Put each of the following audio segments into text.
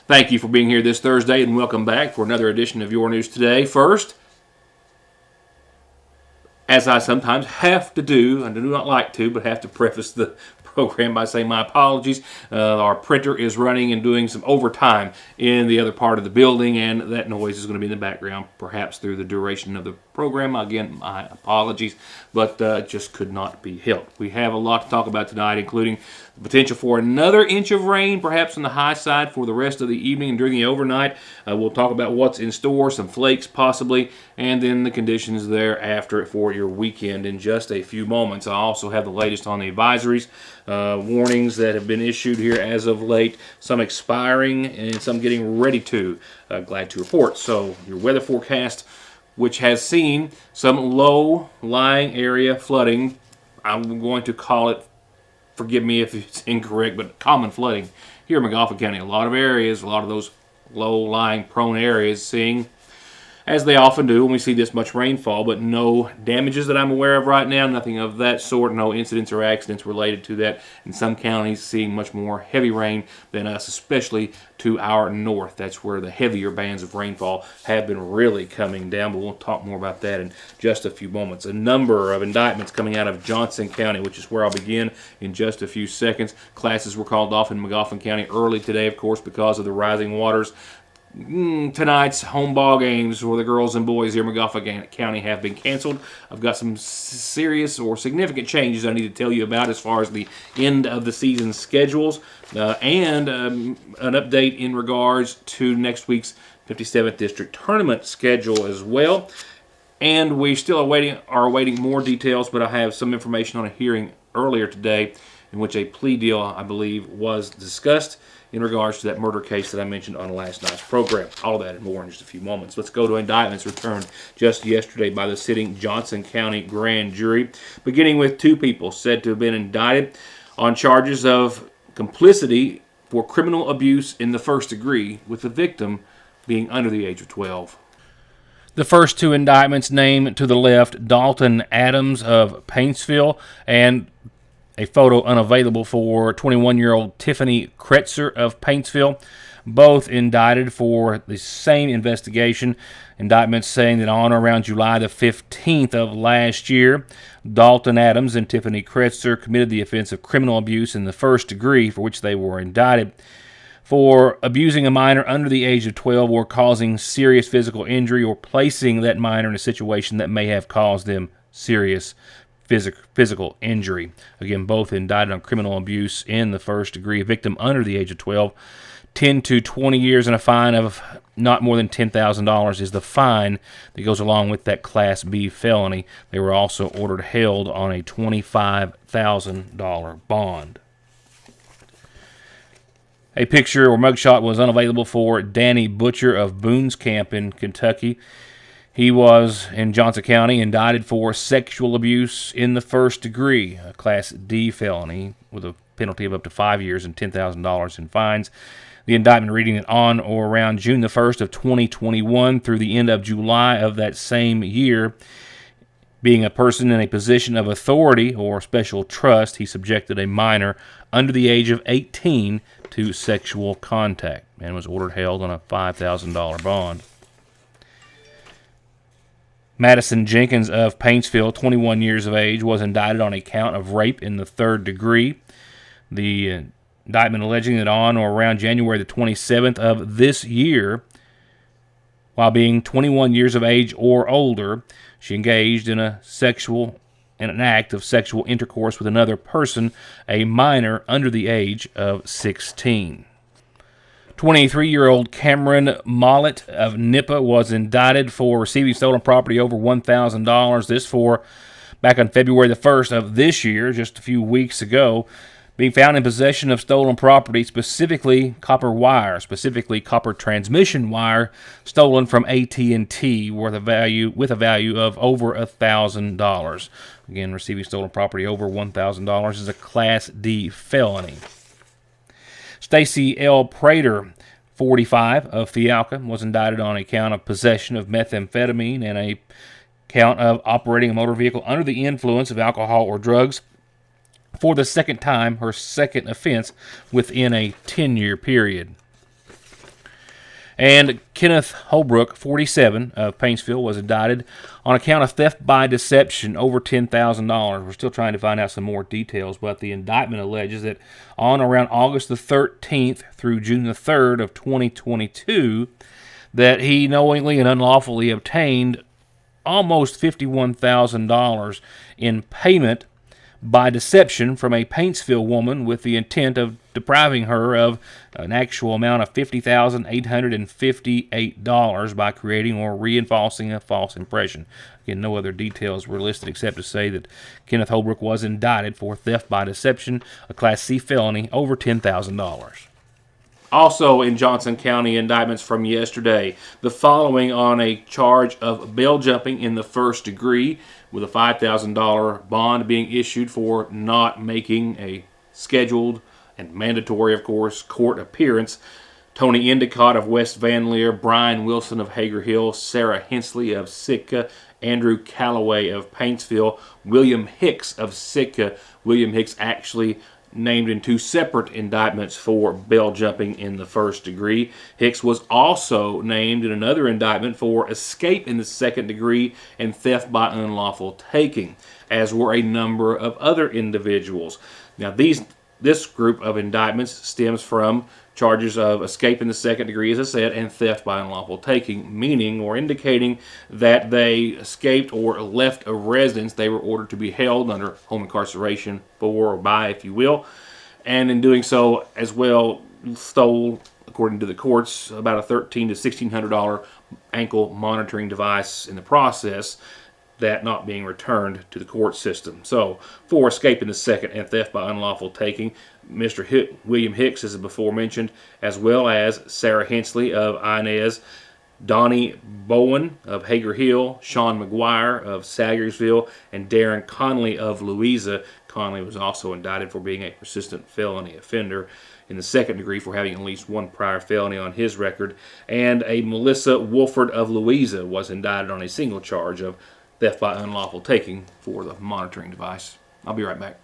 Thank you for being here this Thursday, and welcome back for another edition of Your News Today. First, as I sometimes have to do, I do not like to, but have to preface the program by saying my apologies. Our printer is running and doing some overtime in the other part of the building, and that noise is going to be in the background, perhaps through the duration of the program. Again, my apologies, but just could not be helped. We have a lot to talk about tonight, including the potential for another inch of rain, perhaps on the high side for the rest of the evening and during the overnight. We'll talk about what's in store, some flakes possibly, and then the conditions thereafter for your weekend in just a few moments. I also have the latest on the advisories, warnings that have been issued here as of late, some expiring and some getting ready to. Glad to report. So your weather forecast, which has seen some low-lying area flooding, I'm going to call it, forgive me if it's incorrect, but common flooding here in McGoffin County. A lot of areas, a lot of those low-lying prone areas seeing, as they often do when we see this much rainfall, but no damages that I'm aware of right now, nothing of that sort, no incidents or accidents related to that. In some counties, seeing much more heavy rain than us, especially to our north. That's where the heavier bands of rainfall have been really coming down, but we'll talk more about that in just a few moments. A number of indictments coming out of Johnson County, which is where I'll begin in just a few seconds. Classes were called off in McGoffin County early today, of course, because of the rising waters. Tonight's home ball games for the girls and boys here in McGoffin County have been canceled. I've got some serious or significant changes I need to tell you about as far as the end of the season schedules and an update in regards to next week's 57th District Tournament schedule as well. And we still are awaiting more details, but I have some information on a hearing earlier today in which a plea deal, I believe, was discussed in regards to that murder case that I mentioned on last night's program. All of that and more in just a few moments. Let's go to indictments returned just yesterday by the sitting Johnson County grand jury, beginning with two people said to have been indicted on charges of complicity for criminal abuse in the first degree, with the victim being under the age of 12. The first two indictments named to the left Dalton Adams of Paintsville and a photo unavailable for 21-year-old Tiffany Kretzer of Paintsville, both indicted for the same investigation. Indictments saying that on or around July the 15th of last year, Dalton Adams and Tiffany Kretzer committed the offense of criminal abuse in the first degree, for which they were indicted for abusing a minor under the age of 12 or causing serious physical injury or placing that minor in a situation that may have caused them serious physical injury. Again, both indicted on criminal abuse in the first degree. A victim under the age of 12, 10 to 20 years and a fine of not more than $10,000 is the fine that goes along with that Class B felony. They were also ordered held on a $25,000 bond. A picture or mugshot was unavailable for Danny Butcher of Boone's Camp in Kentucky. He was, in Johnson County, indicted for sexual abuse in the first degree, a Class D felony, with a penalty of up to 5 years and $10,000 in fines. The indictment reading that on or around June the 1st of 2021 through the end of July of that same year, being a person in a position of authority or special trust, he subjected a minor under the age of 18 to sexual contact and was ordered held on a $5,000 bond. Madison Jenkins of Paintsville, 21 years of age, was indicted on a count of rape in the third degree. The indictment alleging that on or around January the 27th of this year, while being 21 years of age or older, she engaged in an act of sexual intercourse with another person, a minor under the age of 16. 23-year-old Cameron Mollett of Nippa was indicted for receiving stolen property over $1,000. This for back on February the 1st of this year, just a few weeks ago, being found in possession of stolen property, specifically copper wire, specifically copper transmission wire, stolen from AT&T with a value of over $1,000. Again, receiving stolen property over $1,000 is a Class D felony. Stacy L. Prater, 45, of Fialka, was indicted on a count of possession of methamphetamine and a count of operating a motor vehicle under the influence of alcohol or drugs for the second time, her second offense within a 10-year period. And Kenneth Holbrook, 47, of Paintsville, was indicted on account of theft by deception over $10,000. We're still trying to find out some more details, but the indictment alleges that on around August the 13th through June the 3rd of 2022, that he knowingly and unlawfully obtained almost $51,000 in payment by deception from a Paintsville woman with the intent of depriving her of an actual amount of $50,858 by creating or reinforcing a false impression. Again, no other details were listed except to say that Kenneth Holbrook was indicted for theft by deception, a Class C felony, over $10,000. Also in Johnson County, indictments from yesterday. The following on a charge of bail jumping in the first degree, with a $5,000 bond being issued for not making a scheduled and mandatory, of course, court appearance. Tony Endicott of West Van Leer, Brian Wilson of Hager Hill, Sarah Hensley of Sitka, Andrew Calloway of Paintsville, William Hicks of Sitka. William Hicks actually named in two separate indictments for bail jumping in the first degree. Hicks was also named in another indictment for escape in the second degree and theft by unlawful taking, as were a number of other individuals. Now, this group of indictments stems from charges of escape in the second degree, as I said, and theft by unlawful taking, meaning or indicating that they escaped or left a residence they were ordered to be held under home incarceration for or by, if you will, and in doing so as well stole, according to the courts, about a $1,300 to $1,600 ankle monitoring device in the process, that not being returned to the court system. So, for escape in the second and theft by unlawful taking, Mr. William Hicks, as before mentioned, as well as Sarah Hensley of Inez, Donnie Bowen of Hager Hill, Sean McGuire of Saggersville, and Darren Conley of Louisa. Conley was also indicted for being a persistent felony offender in the second degree for having at least one prior felony on his record. And a Melissa Wolford of Louisa was indicted on a single charge of theft by unlawful taking for the monitoring device. I'll be right back.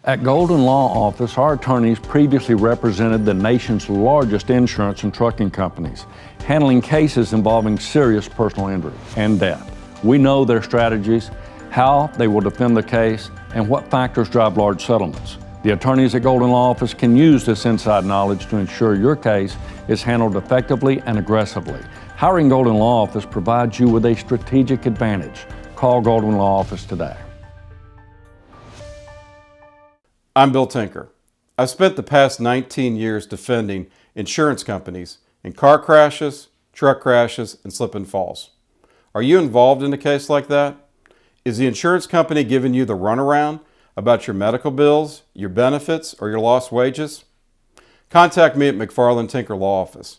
At Golden Law Office, our attorneys previously represented the nation's largest insurance and trucking companies, handling cases involving serious personal injury and death. We know their strategies, how they will defend the case, and what factors drive large settlements. The attorneys at Golden Law Office can use this inside knowledge to ensure your case is handled effectively and aggressively. Hiring Golden Law Office provides you with a strategic advantage. Call Golden Law Office today. I'm Bill Tinker. I've spent the past 19 years defending insurance companies in car crashes, truck crashes, and slip and falls. Are you involved in a case like that? Is the insurance company giving you the runaround about your medical bills, your benefits, or your lost wages? Contact me at McFarland Tinker Law Office.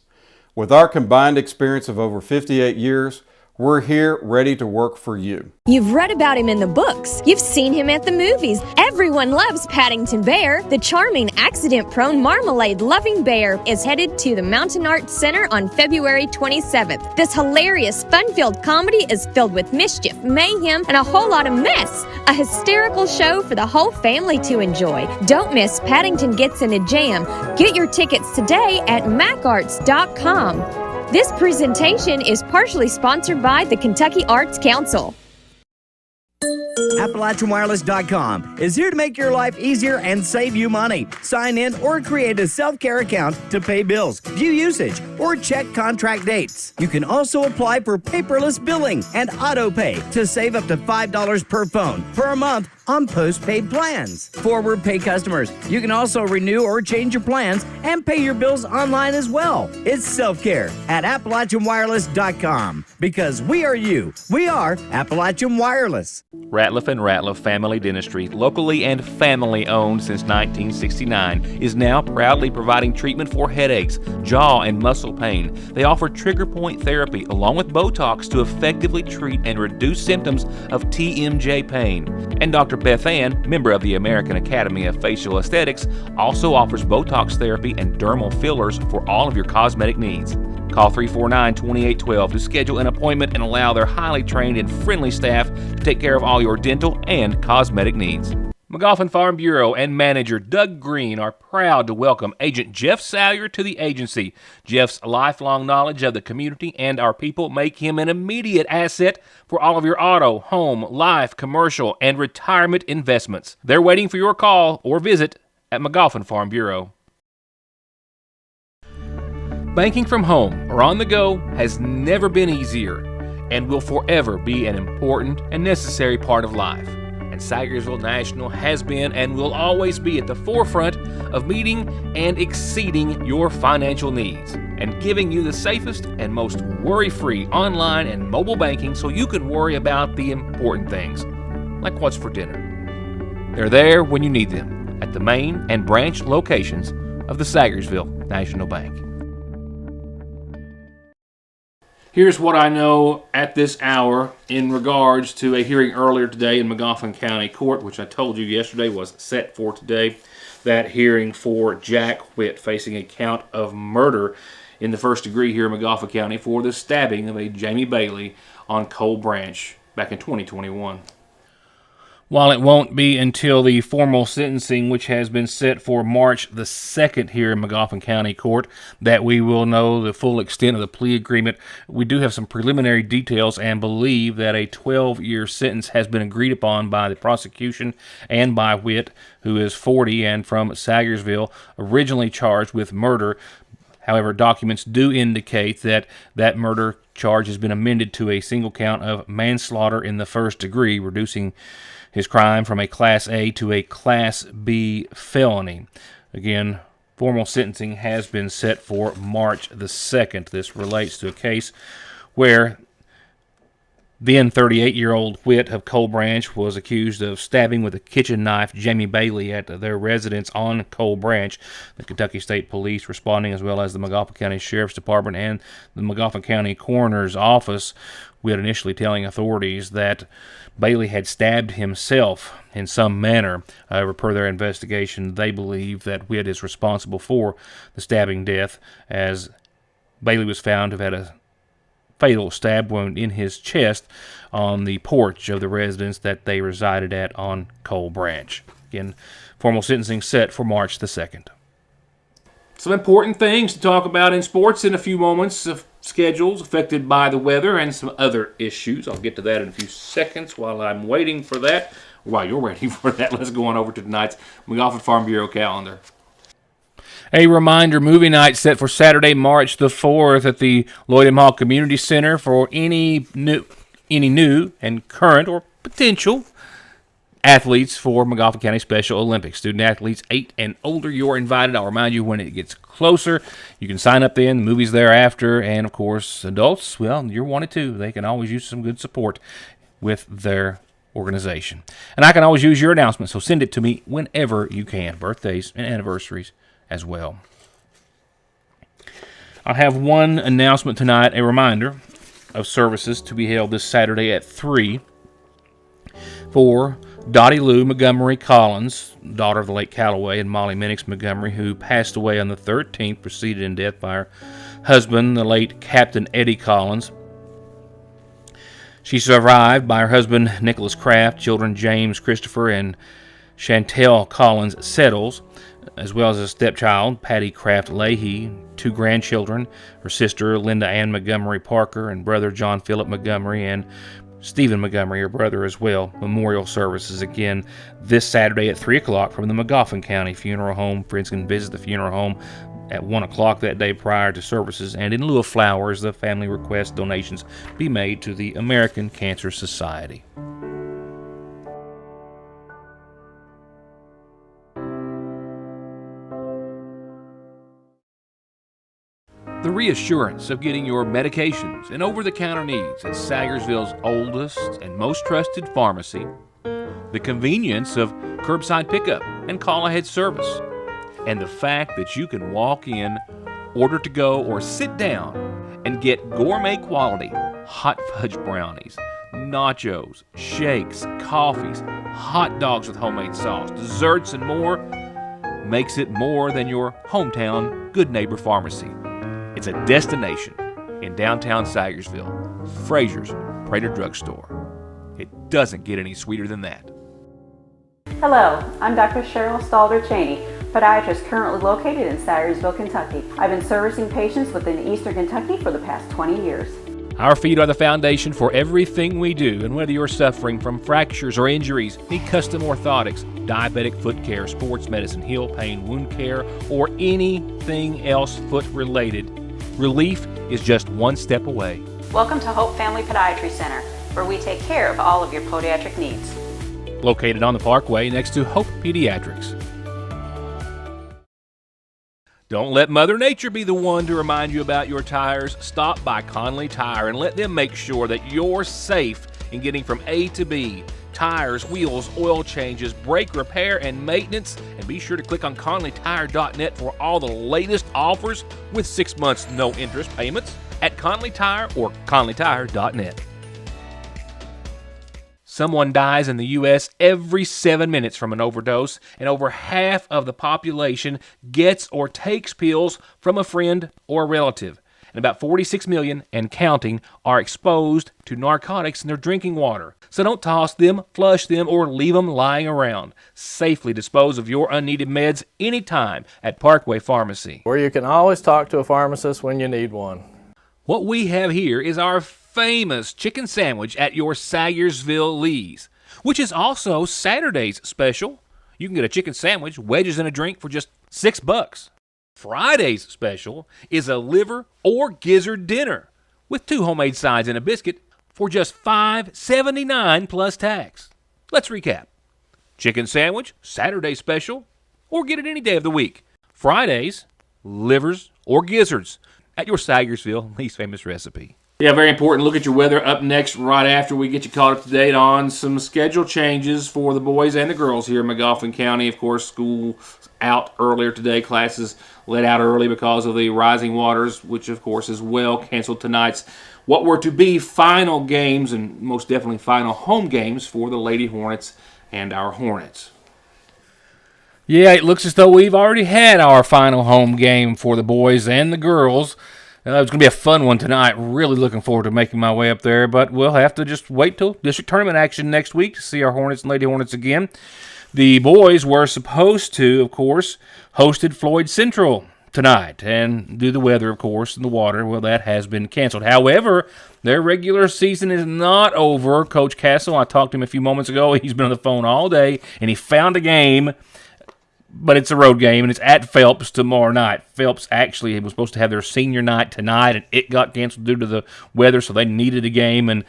With our combined experience of over 58 years, we're here ready to work for you. You've read about him in the books. You've seen him at the movies. Everyone loves Paddington Bear. The charming, accident-prone, marmalade-loving bear is headed to the Mountain Arts Center on February 27th. This hilarious, fun-filled comedy is filled with mischief, mayhem, and a whole lot of mess. A hysterical show for the whole family to enjoy. Don't miss Paddington Gets in a Jam. Get your tickets today at macarts.com. This presentation is partially sponsored by the Kentucky Arts Council. AppalachianWireless.com is here to make your life easier and save you money. Sign in or create a self-care account to pay bills, view usage, or check contract dates. You can also apply for paperless billing and auto pay to save up to $5 per phone per month on postpaid plans. Forward pay customers, you can also renew or change your plans and pay your bills online as well. It's self-care at AppalachianWireless.com because we are you. We are Appalachian Wireless. Ratliff & Ratliff Family Dentistry, locally and family owned since 1969, is now proudly providing treatment for headaches, jaw and muscle pain. They offer trigger point therapy along with Botox to effectively treat and reduce symptoms of TMJ pain. And Dr. Beth Ann, member of the American Academy of Facial Aesthetics, also offers Botox therapy and dermal fillers for all of your cosmetic needs. Call 349-2812 to schedule an appointment and allow their highly trained and friendly staff to take care of all your dental and cosmetic needs. McGoffin Farm Bureau and manager Doug Green are proud to welcome agent Jeff Salyer to the agency. Jeff's lifelong knowledge of the community and our people make him an immediate asset for all of your auto, home, life, commercial, and retirement investments. They're waiting for your call or visit at McGoffin Farm Bureau. Banking from home or on the go has never been easier and will forever be an important and necessary part of life. And Sagersville National has been and will always be at the forefront of meeting and exceeding your financial needs and giving you the safest and most worry-free online and mobile banking so you can worry about the important things, like what's for dinner. They're there when you need them at the main and branch locations of the Sagersville National Bank. Here's what I know at this hour in regards to a hearing earlier today in McGoffin County Court, which I told you yesterday was set for today. That hearing for Jack Whitt facing a count of murder in the first degree here in McGoffin County for the stabbing of a Jamie Bailey on Cole Branch back in 2021. While it won't be until the formal sentencing, which has been set for March the 2nd here in McGoffin County Court, that we will know the full extent of the plea agreement, we do have some preliminary details and believe that a 12-year sentence has been agreed upon by the prosecution and by Whitt, who is 40 and from Sagersville, originally charged with murder. However, documents do indicate that that murder charge has been amended to a single count of manslaughter in the first degree, reducing his crime from a Class A to a Class B felony. Again, formal sentencing has been set for March the 2nd. This relates to a case where then 38-year-old Whitt of Cole Branch was accused of stabbing with a kitchen knife Jamie Bailey at their residence on Cole Branch. The Kentucky State Police responding, as well as the McGoffin County Sheriff's Department and the McGoffin County Coroner's Office, Whitt initially telling authorities that Bailey had stabbed himself in some manner. However, per their investigation, they believe that Whitt is responsible for the stabbing death, as Bailey was found to have had a fatal stab wound in his chest on the porch of the residence that they resided at on Cole Branch. Again, formal sentencing set for March the 2nd. Some important things to talk about in sports in a few moments. Of schedules affected by the weather and some other issues. I'll get to that in a few seconds. While I'm waiting for that, while you're waiting for that, let's go on over to tonight's McGoffin Farm Bureau calendar. A reminder, movie night set for Saturday, March the 4th at the Lloyd M. Hall Community Center for any new and current or potential athletes for McGoffin County Special Olympics. Student athletes 8 and older, you're invited. I'll remind you when it gets closer. You can sign up then, the movies thereafter, and of course, adults, well, you're wanted too. They can always use some good support with their organization. And I can always use your announcement, so send it to me whenever you can. Birthdays and anniversaries as well. I'll have one announcement tonight, a reminder of services to be held this Saturday at 3 for Dottie Lou Montgomery Collins, daughter of the late Callaway and Molly Minix Montgomery, who passed away on the 13th, preceded in death by her husband, the late Captain Eddie Collins. She's survived by her husband, Nicholas Kraft, children James Christopher and Chantel Collins Settles, as well as a stepchild, Patty Kraft Leahy, 2 grandchildren, her sister, Linda Ann Montgomery Parker, and brother, John Philip Montgomery, and Stephen Montgomery, her brother as well. Memorial services again this Saturday at 3 o'clock from the McGoffin County Funeral Home. Friends can visit the funeral home at 1 o'clock that day prior to services, and in lieu of flowers, the family requests donations be made to the American Cancer Society. The reassurance of getting your medications and over-the-counter needs at Sagersville's oldest and most trusted pharmacy, the convenience of curbside pickup and call-ahead service, and the fact that you can walk in, order to go, or sit down and get gourmet quality hot fudge brownies, nachos, shakes, coffees, hot dogs with homemade sauce, desserts, and more makes it more than your hometown Good Neighbor Pharmacy. It's a destination in downtown Sagersville, Frazier's Prater Drugstore. It doesn't get any sweeter than that. Hello, I'm Dr. Cheryl Stalder-Cheney, podiatrist currently located in Sattersville, Kentucky. I've been servicing patients within Eastern Kentucky for the past 20 years. Our feet are the foundation for everything we do, and whether you're suffering from fractures or injuries, need custom orthotics, diabetic foot care, sports medicine, heel pain, wound care, or anything else foot related, relief is just one step away. Welcome to Hope Family Podiatry Center, where we take care of all of your podiatric needs. Located on the Parkway next to Hope Pediatrics. Don't let Mother Nature be the one to remind you about your tires. Stop by Conley Tire and let them make sure that you're safe in getting from A to B. Tires, wheels, oil changes, brake repair, and maintenance. And be sure to click on ConleyTire.net for all the latest offers with 6 months no interest payments at Conley Tire or ConleyTire.net. Someone dies in the U.S. every 7 minutes from an overdose, and over half of the population gets or takes pills from a friend or relative. And about 46 million and counting are exposed to narcotics in their drinking water. So don't toss them, flush them, or leave them lying around. Safely dispose of your unneeded meds anytime at Parkway Pharmacy, where you can always talk to a pharmacist when you need one. What we have here is our famous chicken sandwich at your Sayersville Lee's, which is also Saturday's special. You can get a chicken sandwich, wedges, and a drink for just $6. Friday's special is a liver or gizzard dinner with 2 homemade sides and a biscuit for just $5.79 plus tax. Let's recap. Chicken sandwich, Saturday special, or get it any day of the week. Fridays, livers or gizzards at your Sayersville Lee's famous recipe. Yeah, very important. Look at your weather up next right after we get you caught up to date on some schedule changes for the boys and the girls here in McGoffin County. Of course, school out earlier today. Classes let out early because of the rising waters, which, of course, is well canceled tonight's what were to be final games and most definitely final home games for the Lady Hornets and our Hornets. Yeah, it looks as though we've already had our final home game for the boys and the girls. It's going to be a fun one tonight. Really looking forward to making my way up there, but we'll have to just wait till district tournament action next week to see our Hornets and Lady Hornets again. The boys were supposed to, of course, hosted Floyd Central tonight, and due to the weather, of course, and the water, well, that has been canceled. However, their regular season is not over. Coach Castle, I talked to him a few moments ago. He's been on the phone all day, and he found a game. But it's a road game, and it's at Phelps tomorrow night. Phelps actually was supposed to have their senior night tonight, and it got canceled due to the weather, so they needed a game. And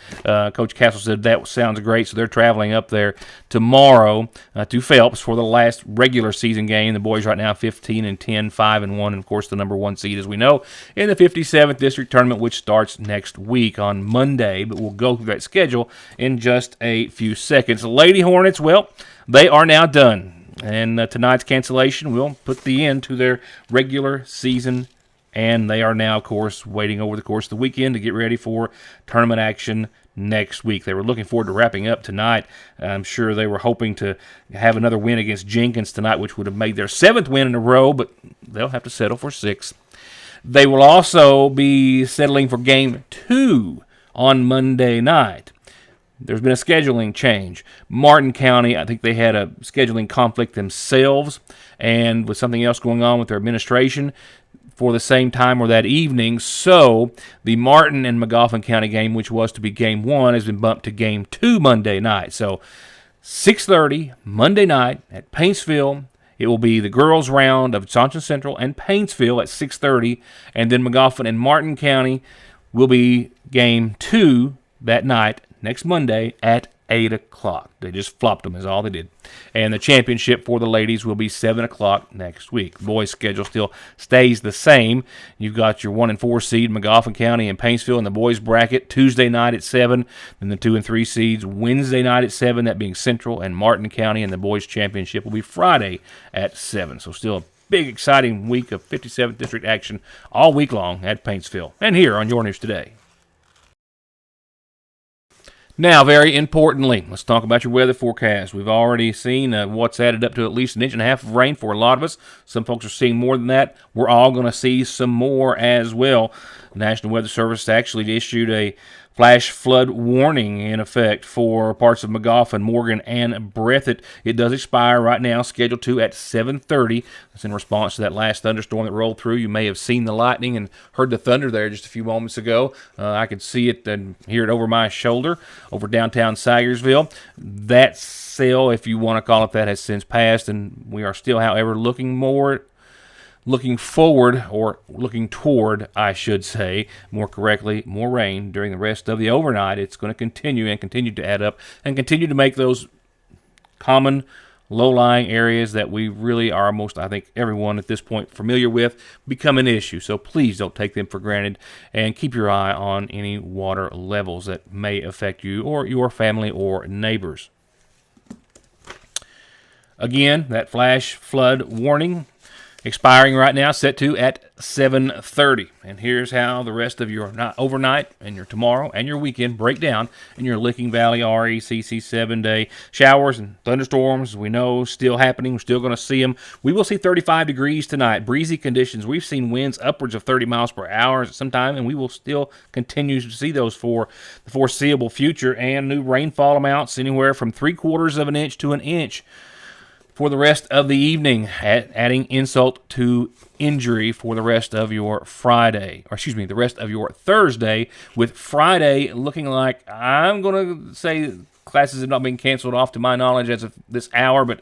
Coach Castle said that sounds great, so they're traveling up there tomorrow to Phelps for the last regular season game. The boys right now 15-10, 5-1, and of course the number 1 seed, as we know, in the 57th district tournament, which starts next week on Monday. But we'll go through that schedule in just a few seconds. The Lady Hornets, well, they are now done. And tonight's cancellation will put the end to their regular season, and they are now, of course, waiting over the course of the weekend to get ready for tournament action next week. They were looking forward to wrapping up tonight. I'm sure they were hoping to have another win against Jenkins tonight, which would have made their 7th win in a row, but they'll have to settle for 6. They will also be settling for Game 2 on Monday night. There's been a scheduling change. Martin County, I think they had a scheduling conflict themselves, and with something else going on with their administration for the same time or that evening. So the Martin and McGoffin County game, which was to be Game 1, has been bumped to Game 2 Monday night. So 6:30 Monday night at Paintsville. It will be the girls' round of Johnson Central and Paintsville at 6:30, and then McGoffin and Martin County will be Game 2 that night, next Monday at 8 o'clock. They just flopped them is all they did. And the championship for the ladies will be 7 o'clock next week. The boys' schedule still stays the same. You've got your 1 and 4 seed, McGoffin County and Paintsville in the boys' bracket, Tuesday night at 7. Then the 2 and 3 seeds, Wednesday night at 7, that being Central and Martin County. And the boys' championship will be Friday at 7. So still a big, exciting week of 57th District action all week long at Paintsville. And here on Your News Today. Now, very importantly, let's talk about your weather forecast. We've already seen what's added up to at least 1.5 inches of rain for a lot of us. Some folks are seeing more than that. We're all going to see some more as well. The National Weather Service actually issued a flash flood warning in effect for parts of McGoffin, Morgan, and Breathitt. It does expire right now, scheduled to at 7:30. That's in response to that last thunderstorm that rolled through. You may have seen the lightning and heard the thunder there just a few moments ago. I could see it and hear it over my shoulder over downtown Sayersville. That sale, if you want to call it that, has since passed, and we are still, however, looking toward, I should say, more correctly, more rain during the rest of the overnight. It's going to continue to add up and continue to make those common low-lying areas that we really are most, I think, everyone at this point familiar with, become an issue. So please don't take them for granted and keep your eye on any water levels that may affect you or your family or neighbors. Again, that flash flood warning expiring right now, set to at 7:30. And here's how the rest of your overnight and your tomorrow and your weekend break down in your Licking Valley RECC 7-day. Showers and thunderstorms, we know, still happening. We're still going to see them. We will see 35 degrees tonight. Breezy conditions. We've seen winds upwards of 30 miles per hour at some time, and we will still continue to see those for the foreseeable future. And new rainfall amounts anywhere from 3/4 of an inch to an inch for the rest of the evening, adding insult to injury for the rest of your the rest of your Thursday, with Friday looking like, I'm going to say classes have not been canceled off to my knowledge as of this hour, but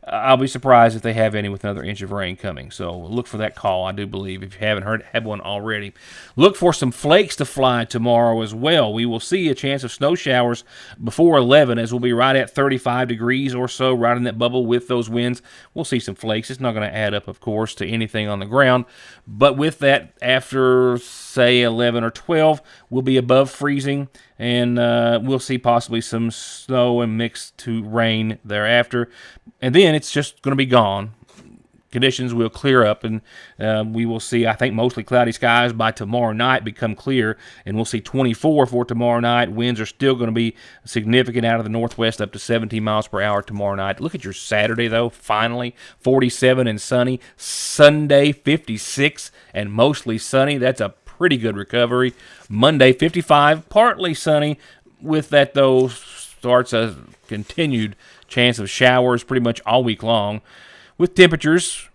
I'll be surprised if they have any with another inch of rain coming. So look for that call, I do believe, if you haven't had one already. Look for some flakes to fly tomorrow as well. We will see a chance of snow showers before 11, as we'll be right at 35 degrees or so, right in that bubble with those winds. We'll see some flakes. It's not going to add up, of course, to anything on the ground. But with that, after, say, 11 or 12, we'll be above freezing, and we'll see possibly some snow and mixed to rain thereafter. And then it's just going to be gone. Conditions will clear up, and we will see, I think, mostly cloudy skies by tomorrow night become clear, and we'll see 24 for tomorrow night. Winds are still going to be significant out of the northwest, up to 17 miles per hour tomorrow night. Look at your Saturday, though, finally, 47 and sunny. Sunday, 56 and mostly sunny. That's a pretty good recovery. Monday, 55, partly sunny. With that, though, starts a continued chance of showers pretty much all week long, with temperatures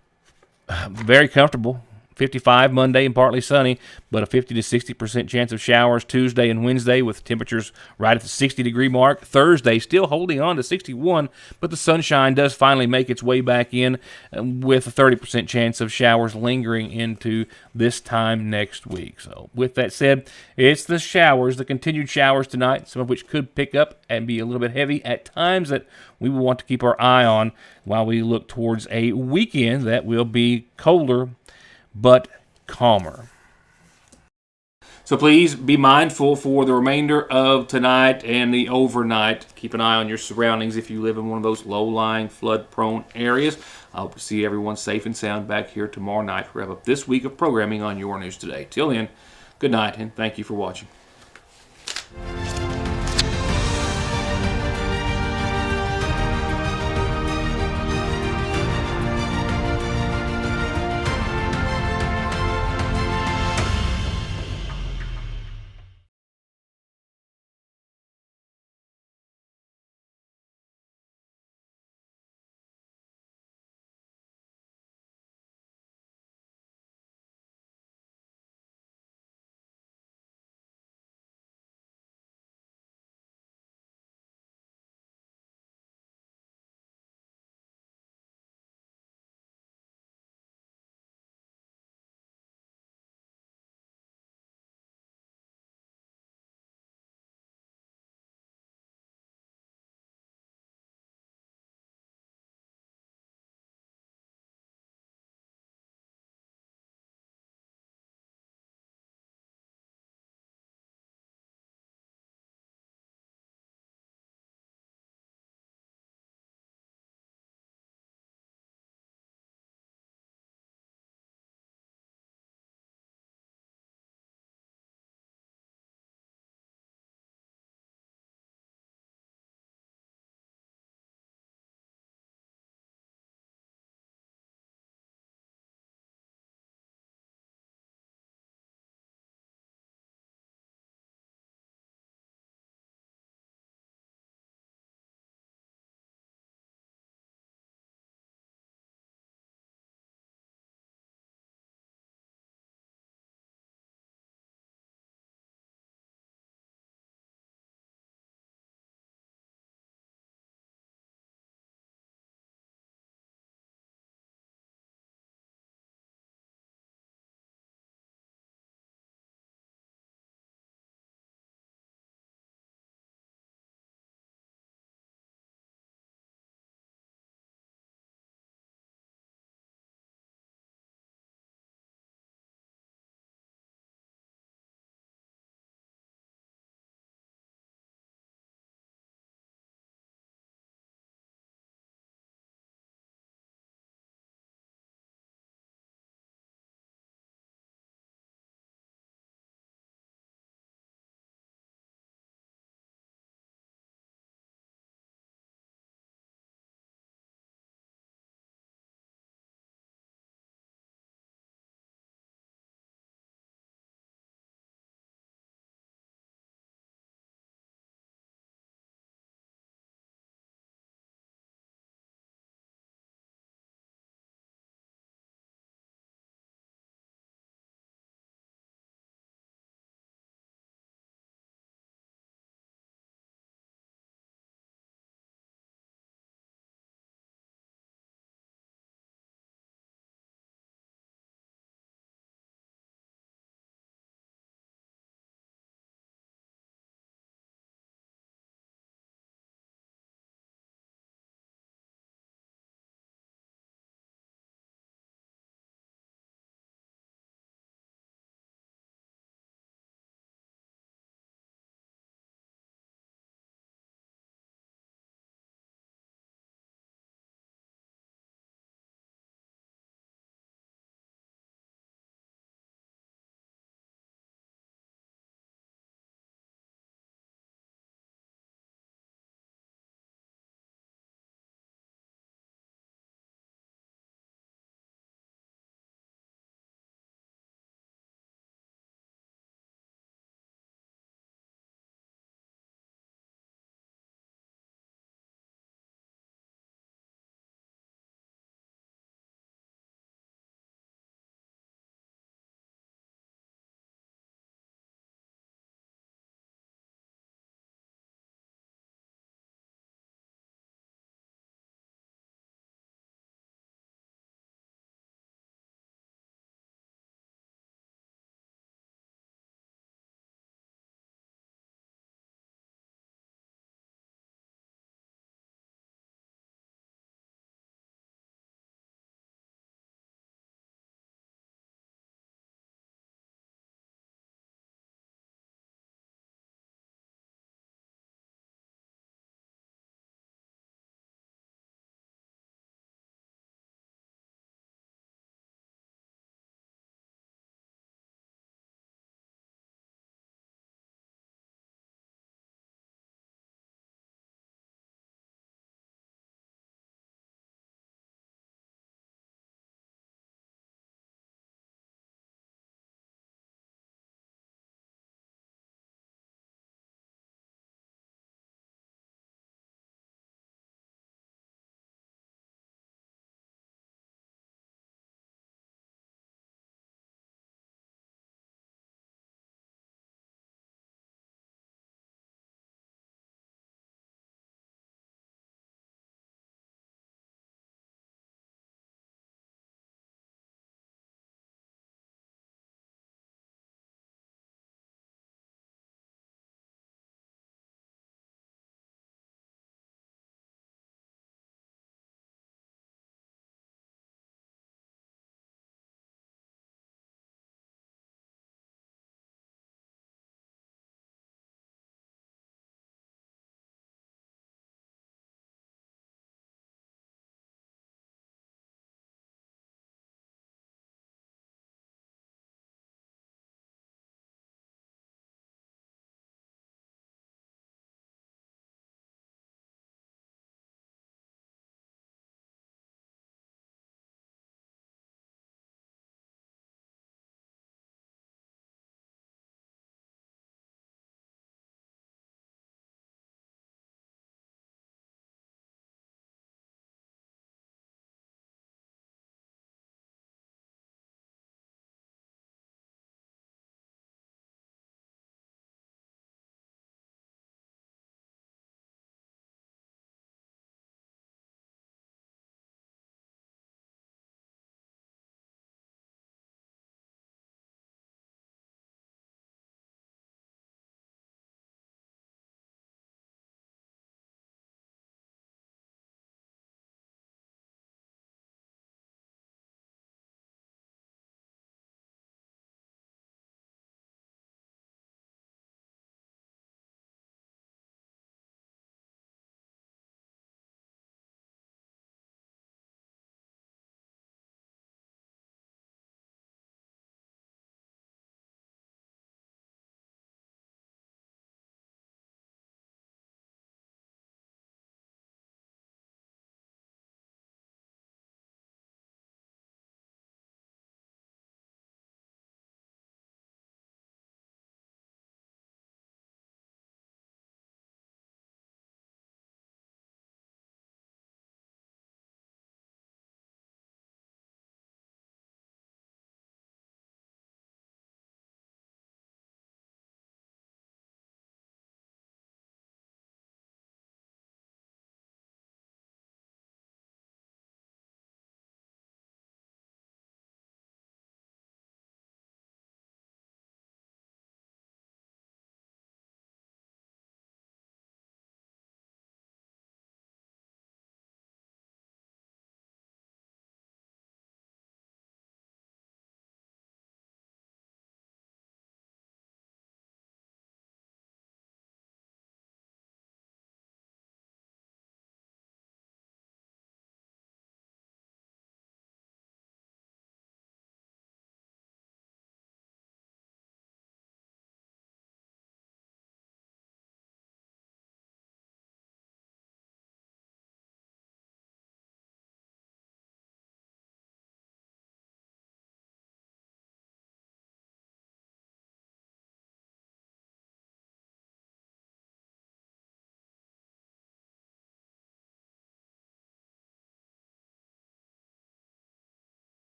very comfortable. 55 Monday and partly sunny, but a 50 to 60% chance of showers Tuesday and Wednesday, with temperatures right at the 60-degree mark. Thursday still holding on to 61, but the sunshine does finally make its way back in, with a 30% chance of showers lingering into this time next week. So with that said, it's the showers, the continued showers tonight, some of which could pick up and be a little bit heavy at times, that we will want to keep our eye on while we look towards a weekend that will be colder but calmer. So please be mindful for the remainder of tonight and the overnight. Keep an eye on your surroundings if you live in one of those low-lying, flood-prone areas. I hope to see everyone safe and sound back here tomorrow night to wrap up this week of programming on Your News Today. Till then, good night, and thank you for watching.